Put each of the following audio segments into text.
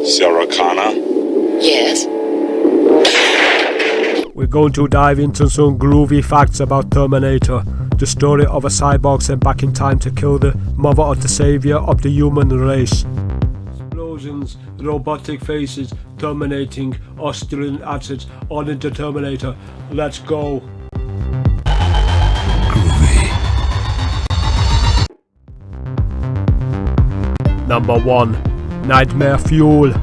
Sarah Connor? Yes? We're going to dive into some groovy facts about Terminator, the story of a cyborg sent back in time to kill the mother of the saviour of the human race. Explosions, robotic faces, terminating, Austrian assets, all in the Terminator. Let's go. Groovy. Number 1. Nightmare Fuel.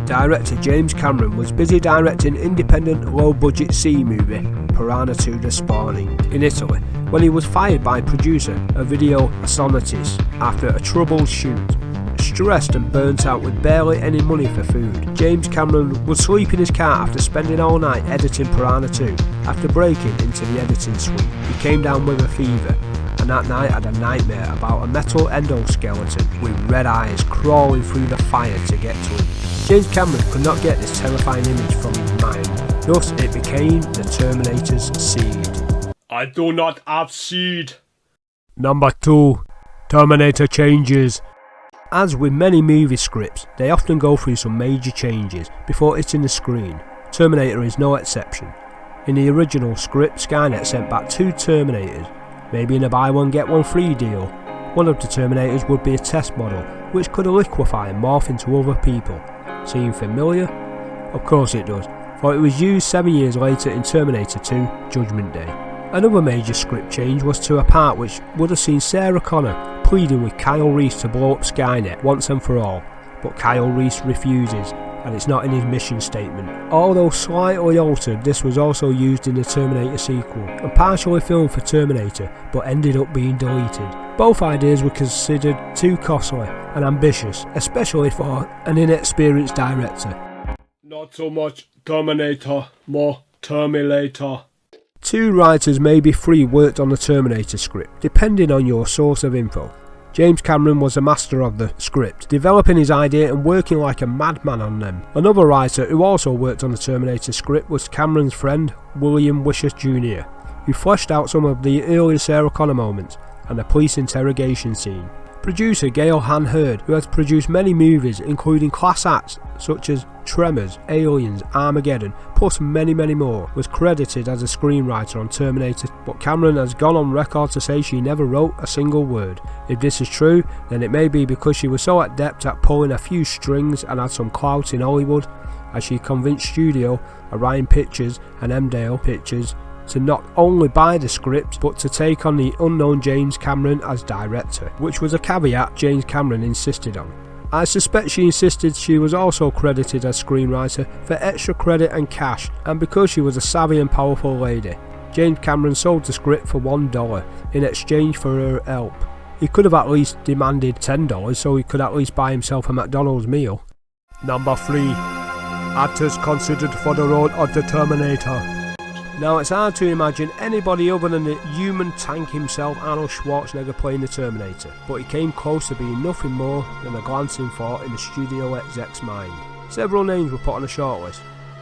Director James Cameron was busy directing independent low-budget sea movie Piranha 2: The Spawning in Italy when he was fired by producer Ovidio Assonitis after a troubled shoot. Stressed and burnt out with barely any money for food, James Cameron would sleep in his car after spending all night editing Piranha 2. After breaking into the editing suite, he came down with a fever, and that night had a nightmare about a metal endoskeleton with red eyes crawling through the fire to get to him. James Cameron could not get this terrifying image from his mind, thus it became the Terminator's seed. I do not have seed. Number 2. Terminator changes. As with many movie scripts, they often go through some major changes before hitting the screen. Terminator is no exception. In the original script, Skynet sent back 2 Terminators, maybe in a buy one get one free deal. One of the Terminators would be a test model, which could liquefy and morph into other people. Seem familiar? Of course it does, for it was used 7 years later in Terminator 2 Judgment Day. Another major script change was to a part which would have seen Sarah Connor pleading with Kyle Reese to blow up Skynet once and for all, but Kyle Reese refuses, and it's not in his mission statement. Although slightly altered, this was also used in the Terminator sequel, and partially filmed for Terminator, but ended up being deleted. Both ideas were considered too costly and ambitious, especially for an inexperienced director. Not so much Terminator, more Terminator. 2 writers, maybe 3, worked on the Terminator script, depending on your source of info. James Cameron was a master of the script, developing his idea and working like a madman on them. Another writer who also worked on the Terminator script was Cameron's friend William Wisher Jr., who fleshed out some of the earlier Sarah Connor moments and the police interrogation scene. Producer Gail Han Hurd, who has produced many movies including class acts such as Tremors, Aliens, Armageddon, plus many more, was credited as a screenwriter on Terminator, but Cameron has gone on record to say she never wrote a single word. If this is true, then it may be because she was so adept at pulling a few strings and had some clout in Hollywood, as she convinced studio Orion Pictures and Emdale Pictures to not only buy the script but to take on the unknown James Cameron as director, which was a caveat James Cameron insisted on. I suspect she insisted she was also credited as screenwriter for extra credit and cash, and because she was a savvy and powerful lady. James Cameron sold the script for $1 in exchange for her help. He could have at least demanded $10 so he could at least buy himself a McDonald's meal. Number 3. Actors considered for the role of the Terminator. Now it's hard to imagine anybody other than the human tank himself, Arnold Schwarzenegger, playing the Terminator, but he came close to being nothing more than a glancing thought in the studio exec's mind. Several names were put on a shortlist,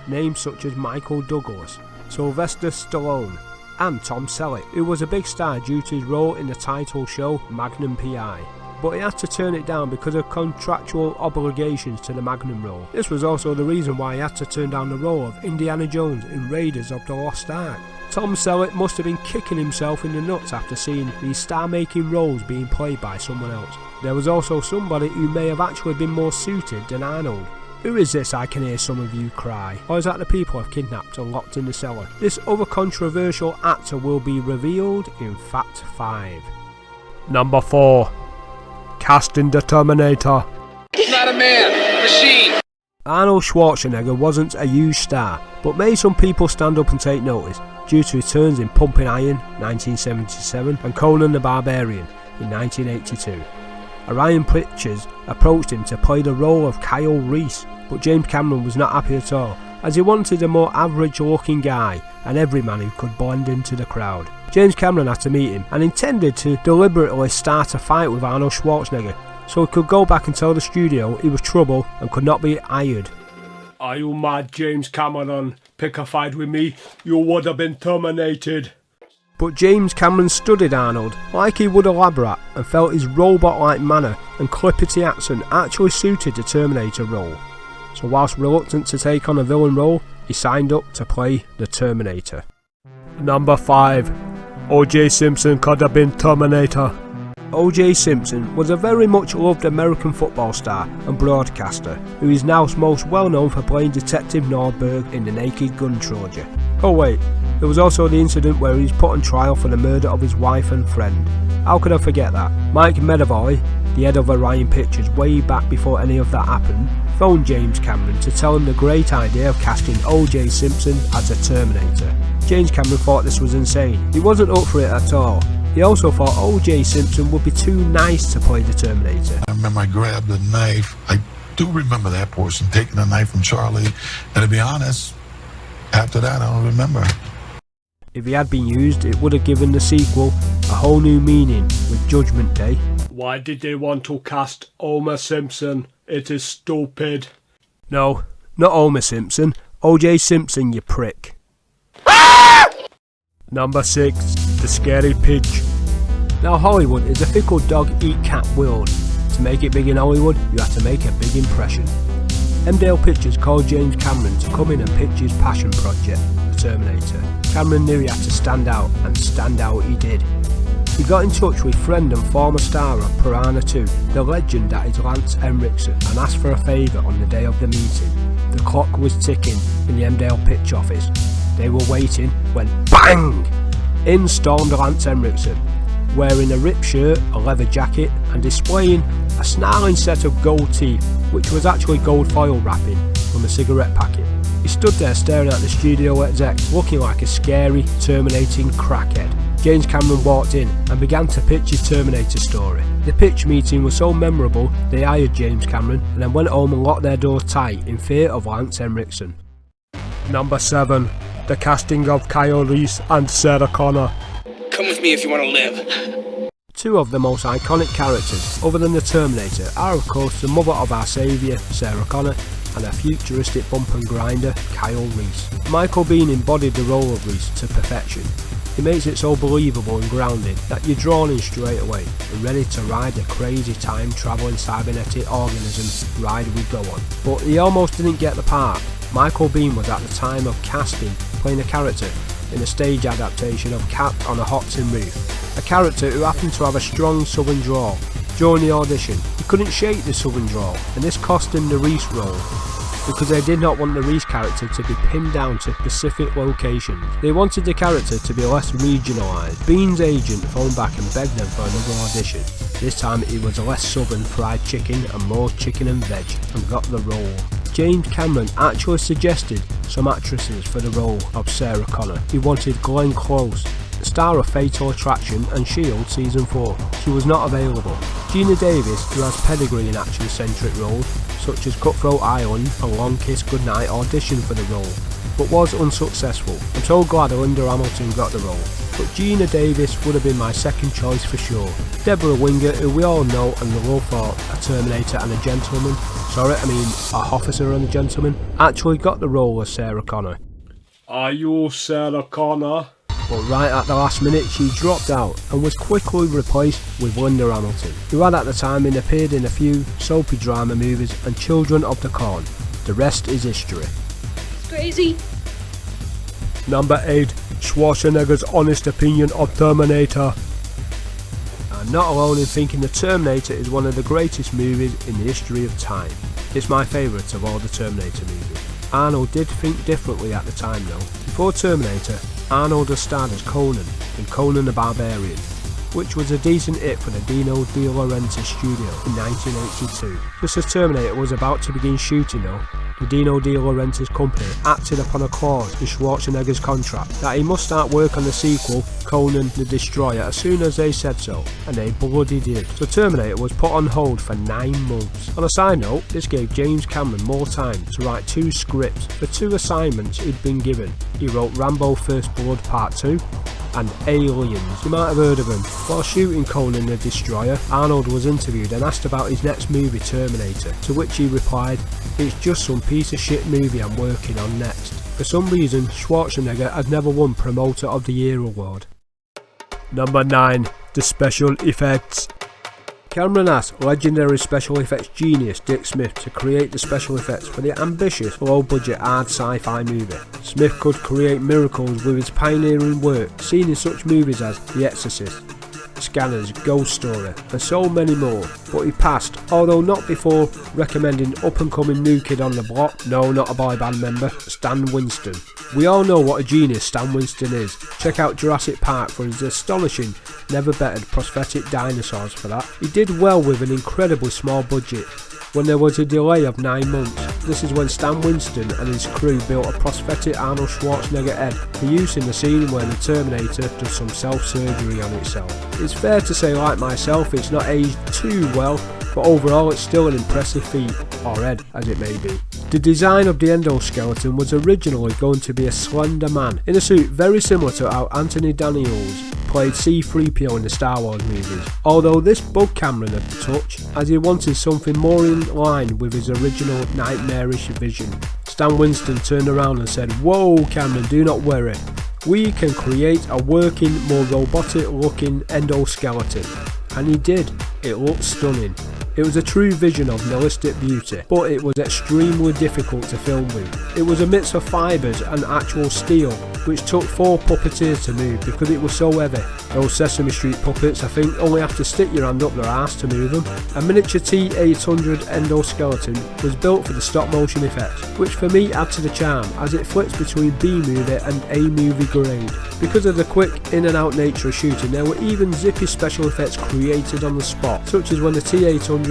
names such as Michael Douglas, Sylvester Stallone, and Tom Selleck, who was a big star due to his role in the title show Magnum P.I., but he had to turn it down because of contractual obligations to the Magnum role. This was also the reason why he had to turn down the role of Indiana Jones in Raiders of the Lost Ark. Tom Selleck must have been kicking himself in the nuts after seeing these star-making roles being played by someone else. There was also somebody who may have actually been more suited than Arnold. Who is this, I can hear some of you cry? Or is that the people I've kidnapped and locked in the cellar? This other controversial actor will be revealed in Fact 5. Number 4. Casting the Terminator. He's not a man, machine. Arnold Schwarzenegger wasn't a huge star, but made some people stand up and take notice due to his turns in Pumping Iron 1977 and Conan the Barbarian in 1982. Orion Pictures approached him to play the role of Kyle Reese, but James Cameron was not happy at all, as he wanted a more average looking guy and everyman who could blend into the crowd. James Cameron had to meet him and intended to deliberately start a fight with Arnold Schwarzenegger so he could go back and tell the studio he was trouble and could not be hired. Are you mad, James Cameron? Pick a fight with me, you would have been terminated. But James Cameron studied Arnold like he would a lab rat and felt his robot-like manner and clippity accent actually suited the Terminator role. so whilst reluctant to take on a villain role, he signed up to play the Terminator. Number 5. O.J. Simpson could have been Terminator. O.J. Simpson was a very much loved American football star and broadcaster who is now most well known for playing Detective Nordberg in The Naked Gun trilogy. Oh wait, there was also the incident where he was put on trial for the murder of his wife and friend. How could I forget that? Mike Medavoy, the head of Orion Pictures way back before any of that happened, phoned James Cameron to tell him the great idea of casting O.J. Simpson as a Terminator. James Cameron thought this was insane. He wasn't up for it at all. He also thought O.J. Simpson would be too nice to play the Terminator. I remember I grabbed a knife. I do remember that portion, taking a knife from Charlie. And to be honest, after that, I don't remember. If he had been used, it would have given the sequel a whole new meaning with Judgment Day. Why did they want to cast Homer Simpson? It is stupid. No, not Homer Simpson. O.J. Simpson, you prick. Number 6. The Scary Pitch. Now Hollywood is a fickle dog-eat-cat world. To make it big in Hollywood, you have to make a big impression. Emdale Pictures called James Cameron to come in and pitch his passion project, The Terminator. Cameron knew he had to stand out, and stand out he did. He got in touch with friend and former star of Piranha 2, the legend that is Lance Henriksen, and asked for a favour on the day of the meeting. The clock was ticking in the Emdale pitch office. They were waiting when BANG! In stormed Lance Henriksen, wearing a ripped shirt, a leather jacket, and displaying a snarling set of gold teeth, which was actually gold foil wrapping from a cigarette packet. He stood there staring at the studio exec, looking like a scary, terminating crackhead. James Cameron walked in and began to pitch his Terminator story. The pitch meeting was so memorable, they hired James Cameron and then went home and locked their doors tight in fear of Lance Henriksen. Number 7. The casting of Kyle Reese and Sarah Connor. Come with me if you want to live. Two of the most iconic characters, other than the Terminator, are of course the mother of our saviour, Sarah Connor, and a futuristic bump and grinder, Kyle Reese. Michael Biehn embodied the role of Reese to perfection. He makes it so believable and grounded that you're drawn in straight away and ready to ride the crazy time-travelling cybernetic organism ride we go on. But he almost didn't get the part. Michael Biehn was at the time of casting playing a character in a stage adaptation of Cat on a Hot Tin Roof, a character who happened to have a strong southern drawl. During the audition, he couldn't shake the southern drawl, and this cost him the Reese role, because they did not want the Reese character to be pinned down to specific locations. They wanted the character to be less regionalised. Bihn's agent phoned back and begged them for another audition. This time it was less southern fried chicken and more chicken and veg, and got the role. James Cameron actually suggested some actresses for the role of Sarah Connor. He wanted Glenn Close, star of Fatal Attraction and S.H.I.E.L.D. Season 4. She was not available. Gina Davis, who has pedigree in action-centric roles such as Cutthroat Island and Long Kiss Goodnight, auditioned for the role, but was unsuccessful. I'm so glad Linda Hamilton got the role, but Gina Davis would have been my second choice for sure. Deborah Winger, who we all know and love for A Terminator and a Gentleman, a Officer and a Gentleman, actually got the role of Sarah Connor. Are you Sarah Connor? But right at the last minute she dropped out and was quickly replaced with Linda Hamilton, who had at the time appeared in a few soapy drama movies and Children of the Corn. The rest is history. It's crazy. Number 8. Schwarzenegger's honest opinion of Terminator. I'm not alone in thinking The Terminator is one of the greatest movies in the history of time. It's my favourite of all the Terminator movies. Arnold did think differently at the time though. Before Terminator, Arnold has starred as Conan in Conan the Barbarian, which was a decent hit for the Dino De Laurentiis studio in 1982. Just as Terminator was about to begin shooting though, the Dino De Laurentiis company acted upon a clause in Schwarzenegger's contract that he must start work on the sequel, Conan the Destroyer, as soon as they said so, and they bloody did. So Terminator was put on hold for 9 months. On a side note, this gave James Cameron more time to write 2 scripts for 2 assignments he'd been given. He wrote Rambo First Blood Part 2 and Aliens. You might have heard of him. While shooting Conan the Destroyer, Arnold was interviewed and asked about his next movie, Terminator, to which he replied, "It's just some piece of shit movie I'm working on next." For some reason, Schwarzenegger had never won Promoter of the Year award. Number 9. The special effects. Cameron asked legendary special effects genius Dick Smith to create the special effects for the ambitious, low-budget hard sci-fi movie. Smith could create miracles with his pioneering work, seen in such movies as The Exorcist, Scanners, Ghost Story, and so many more, but he passed, although not before recommending up-and-coming new kid on the block, no, not a boy band member, Stan Winston. We all know what a genius Stan Winston is. Check out Jurassic Park for his astonishing, never-bettered prosthetic dinosaurs for that. He did well with an incredibly small budget. When there was a delay of 9 months, this is when Stan Winston and his crew built a prosthetic Arnold Schwarzenegger head for use in the scene where the Terminator does some self-surgery on itself. It's fair to say, like myself, it's not aged too well, but overall it's still an impressive feat, or head as it may be. The design of the endoskeleton was originally going to be a slender man, in a suit very similar to how Anthony Daniels played C-3PO in the Star Wars movies, although this bugged Cameron a touch as he wanted something more in line with his original nightmarish vision. Stan Winston turned around and said, "Whoa Cameron, do not worry, we can create a working, more robotic looking endoskeleton." And he did. It looked stunning. It was a true vision of nihilistic beauty, but it was extremely difficult to film with. It was a mix of fibres and actual steel, which took 4 puppeteers to move because it was so heavy. Those Sesame Street puppets, I think, only have to stick your hand up their arse to move them. A miniature T-800 endoskeleton was built for the stop motion effects, which for me add to the charm as it flips between B-movie and A-movie grade. Because of the quick in and out nature of shooting, there were even zippy special effects created on the spot, such as when the T-800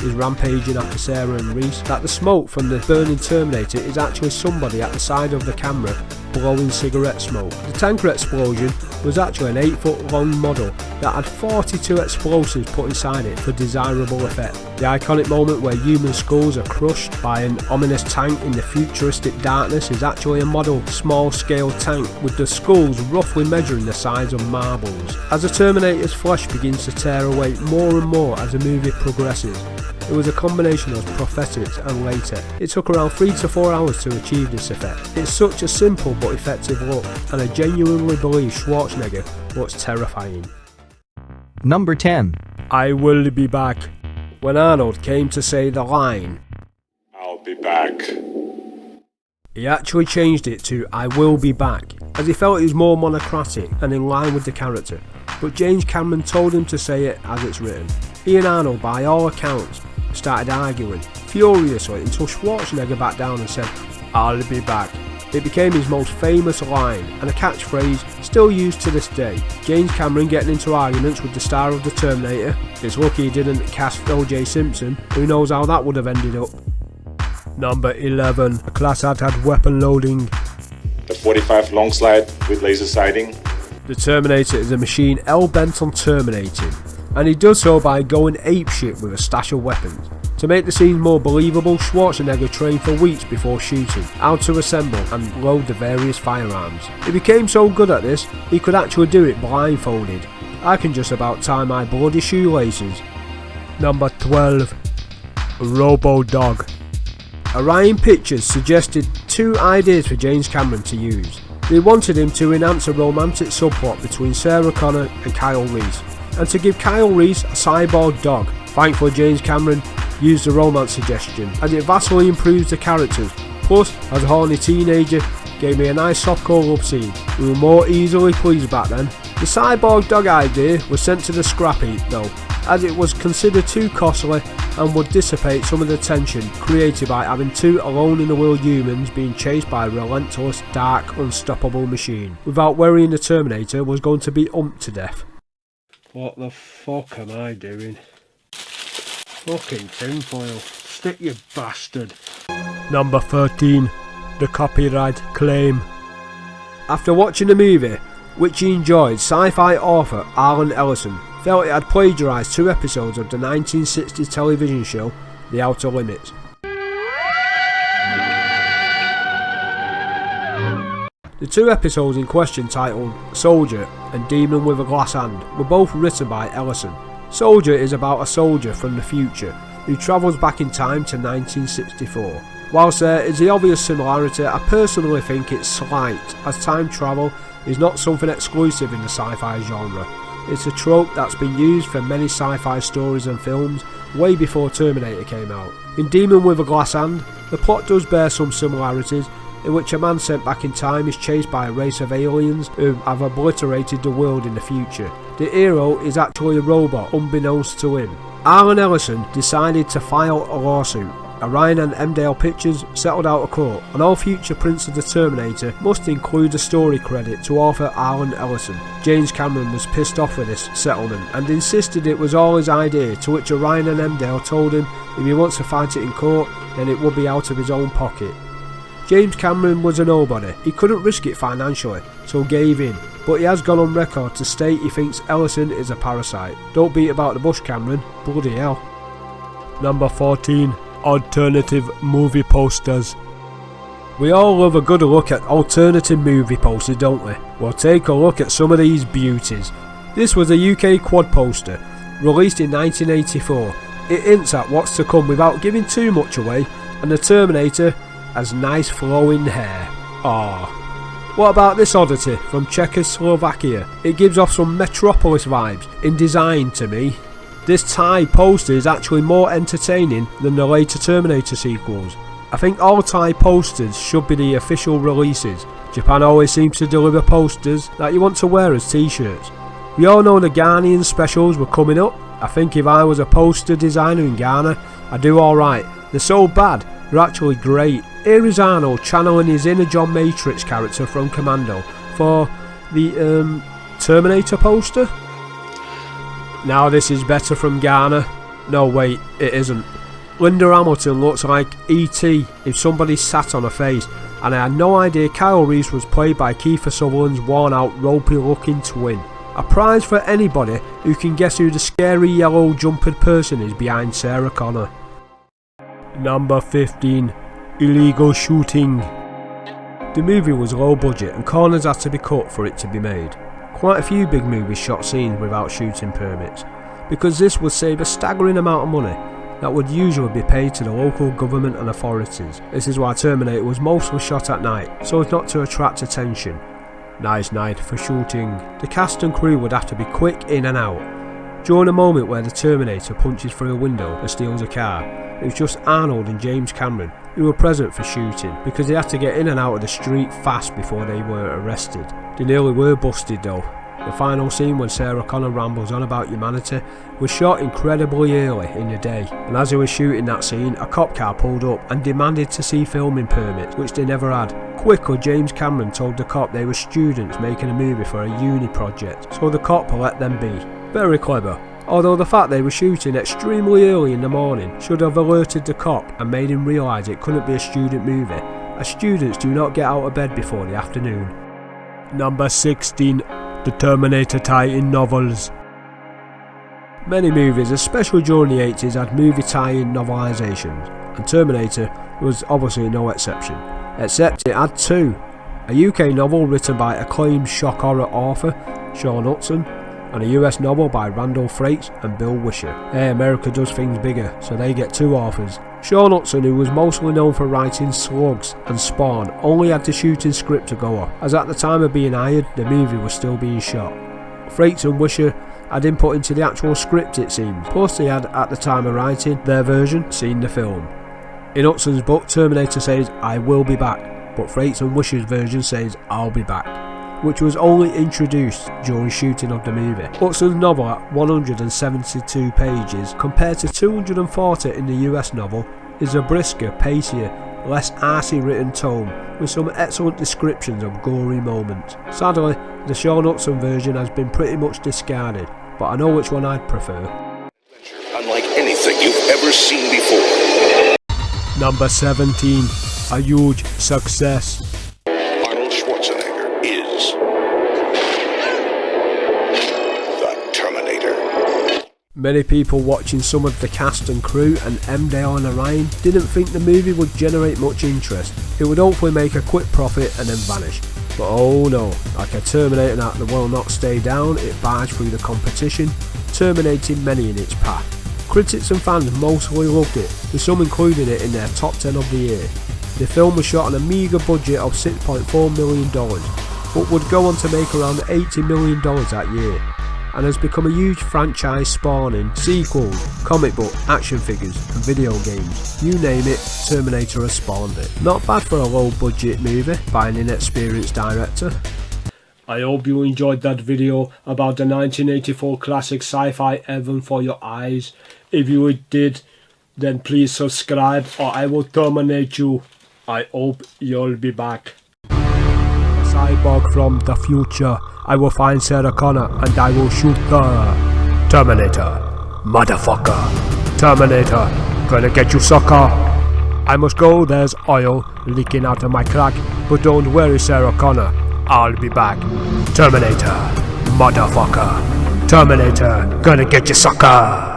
is rampaging after Sarah and Reese, that the smoke from the burning Terminator is actually somebody at the side of the camera blowing cigarette smoke. The tanker explosion was actually an 8-foot long model that had 42 explosives put inside it for desirable effect. The iconic moment where human skulls are crushed by an ominous tank in the futuristic darkness is actually a model small-scale tank with the skulls roughly measuring the size of marbles. As the Terminator's flesh begins to tear away more and more as the movie progresses, it was a combination of prosthetics and latex. It took around 3 to 4 hours to achieve this effect. It's such a simple but effective look, and I genuinely believe Schwarzenegger looks terrifying. Number 10. I will be back. When Arnold came to say the line, "I'll be back," he actually changed it to "I will be back," as he felt it was more monocratic and in line with the character, but James Cameron told him to say it as it's written. He and Arnold, by all accounts, started arguing furiously until Schwarzenegger backed down and said, "I'll be back." It became his most famous line and a catchphrase still used to this day. James Cameron getting into arguments with the star of the Terminator. It's lucky he didn't cast O.J. Simpson, who knows how that would have ended up. Number 11. The class had weapon loading. the 45 long slide with laser sighting. The Terminator is a machine hell-bent on terminating, and he does so by going apeshit with a stash of weapons. To make the scene more believable, Schwarzenegger trained for weeks before shooting how to assemble and load the various firearms. He became so good at this, he could actually do it blindfolded. I can just about tie my bloody shoelaces. Number 12. Robo Dog. Orion Pictures suggested 2 ideas for James Cameron to use. They wanted him to enhance a romantic subplot between Sarah Connor and Kyle Reese, and to give Kyle Reese a cyborg dog. Thankfully, James Cameron used the romance suggestion, as it vastly improves the characters. Plus, as a horny teenager, gave me a nice softcore love scene. We were more easily pleased back then. The cyborg dog idea was sent to the scrap heap though, as it was considered too costly and would dissipate some of the tension created by having 2 alone-in-the-world humans being chased by a relentless, dark, unstoppable machine. Without worrying the Terminator was going to be umped to death. What the fuck am I doing? Fucking tinfoil. Stick, you bastard. Number 13. The copyright claim. After watching the movie, which he enjoyed, sci-fi author Alan Ellison felt it had plagiarised 2 episodes of the 1960s television show The Outer Limits. The 2 episodes in question, titled Soldier and Demon with a Glass Hand, were both written by Ellison. Soldier is about a soldier from the future who travels back in time to 1964. Whilst there is the obvious similarity, I personally think it's slight, as time travel is not something exclusive in the sci-fi genre. It's a trope that's been used for many sci-fi stories and films way before Terminator came out. In Demon with a Glass Hand, the plot does bear some similarities, in which a man sent back in time is chased by a race of aliens who have obliterated the world in the future. The hero is actually a robot, unbeknownst to him. Arnold Ellison decided to file a lawsuit. Orion and Emdale Pictures settled out of court, and all future prints of the Terminator must include a story credit to author Arnold Ellison. James Cameron was pissed off with this settlement and insisted it was all his idea, to which Orion and Emdale told him if he wants to fight it in court, then it would be out of his own pocket. James Cameron was a nobody, he couldn't risk it financially, so gave in, but he has gone on record to state he thinks Ellison is a parasite. Don't beat about the bush, Cameron, bloody hell. Number 14. Alternative movie posters. We all love a good look at alternative movie posters, don't we? Well, take a look at some of these beauties. This was a UK quad poster, released in 1984. It hints at what's to come without giving too much away, and the Terminator has nice flowing hair. Ah. What about this oddity from Czechoslovakia? It gives off some Metropolis vibes in design to me. This Thai poster is actually more entertaining than the later Terminator sequels. I think all Thai posters should be the official releases. Japan always seems to deliver posters that you want to wear as t-shirts. We all know the Ghanaian specials were coming up. I think if I was a poster designer in Ghana, I'd do alright. They're so bad, they're actually great. Here is Arnold channeling his inner John Matrix character from Commando for the Terminator poster. Now this is better from Ghana. No wait, it isn't. Linda Hamilton looks like E.T. if somebody sat on her face, and I had no idea Kyle Reese was played by Kiefer Sutherland's worn out ropey looking twin. A prize for anybody who can guess who the scary yellow jumpered person is behind Sarah Connor. Number 15. Illegal shooting. The movie was low budget and corners had to be cut for it to be made. Quite a few big movies shot scenes without shooting permits, because this would save a staggering amount of money that would usually be paid to the local government and authorities. This is why Terminator was mostly shot at night, so as not to attract attention. Nice night for shooting. The cast and crew would have to be quick in and out. During a moment where the Terminator punches through a window and steals a car, it was just Arnold and James Cameron who were present for shooting, because they had to get in and out of the street fast before they were arrested. They nearly were busted though. The final scene when Sarah Connor rambles on about humanity was shot incredibly early in the day, and as he was shooting that scene, a cop car pulled up and demanded to see filming permits, which they never had. Quickly, James Cameron told the cop they were students making a movie for a uni project, so the cop let them be. Very clever. Although the fact they were shooting extremely early in the morning should have alerted the cop and made him realise it couldn't be a student movie, as students do not get out of bed before the afternoon. Number 16. The Terminator tie-in novels. Many movies, especially during the 80s, had movie tie-in novelisations, and Terminator was obviously no exception. Except it had two. A UK novel written by acclaimed shock horror author Sean Hudson, and a US novel by Randall Frakes and Bill Wisher. Hey, America does things bigger, so they get two authors. Sean Hudson, who was mostly known for writing Slugs and Spawn, only had the shooting script to go off, as at the time of being hired, the movie was still being shot. Frakes and Wisher had input into the actual script, it seems, plus they had, at the time of writing their version, seen the film. In Hudson's book, Terminator says, "I will be back," but Frakes and Wisher's version says, "I'll be back," which was only introduced during shooting of the movie. Hudson's novel at 172 pages, compared to 240 in the US novel, is a brisker, pacier, less arsey written tome, with some excellent descriptions of gory moments. Sadly, the Sean Hudson version has been pretty much discarded, but I know which one I'd prefer. Unlike anything you've ever seen before. Number 17. A huge success. Arnold Schwarzenegger is the Terminator. Many people watching some of the cast and crew and Emdale and Orion didn't think the movie would generate much interest. It would hopefully make a quick profit and then vanish. But oh no, like a Terminator that will not stay down, it barged through the competition, terminating many in its path. Critics and fans mostly loved it, with some including it in their top 10 of the year. The film was shot on a meagre budget of $6.4 million, but would go on to make around $80 million that year. and has become a huge franchise spawning sequels, comic book, action figures and video games. You name it, Terminator has spawned it. Not bad for a low budget movie by an inexperienced director. I hope you enjoyed that video about the 1984 classic sci-fi Heaven for Your Eyes. If you did, then please subscribe or I will terminate you. I hope you'll be back. Cyborg from the future. I will find Sarah Connor and I will shoot her. Terminator. Motherfucker. Terminator. Gonna get you, sucker. I must go, there's oil leaking out of my crack. But don't worry, Sarah Connor. I'll be back. Terminator. Motherfucker. Terminator. Gonna get you, sucker.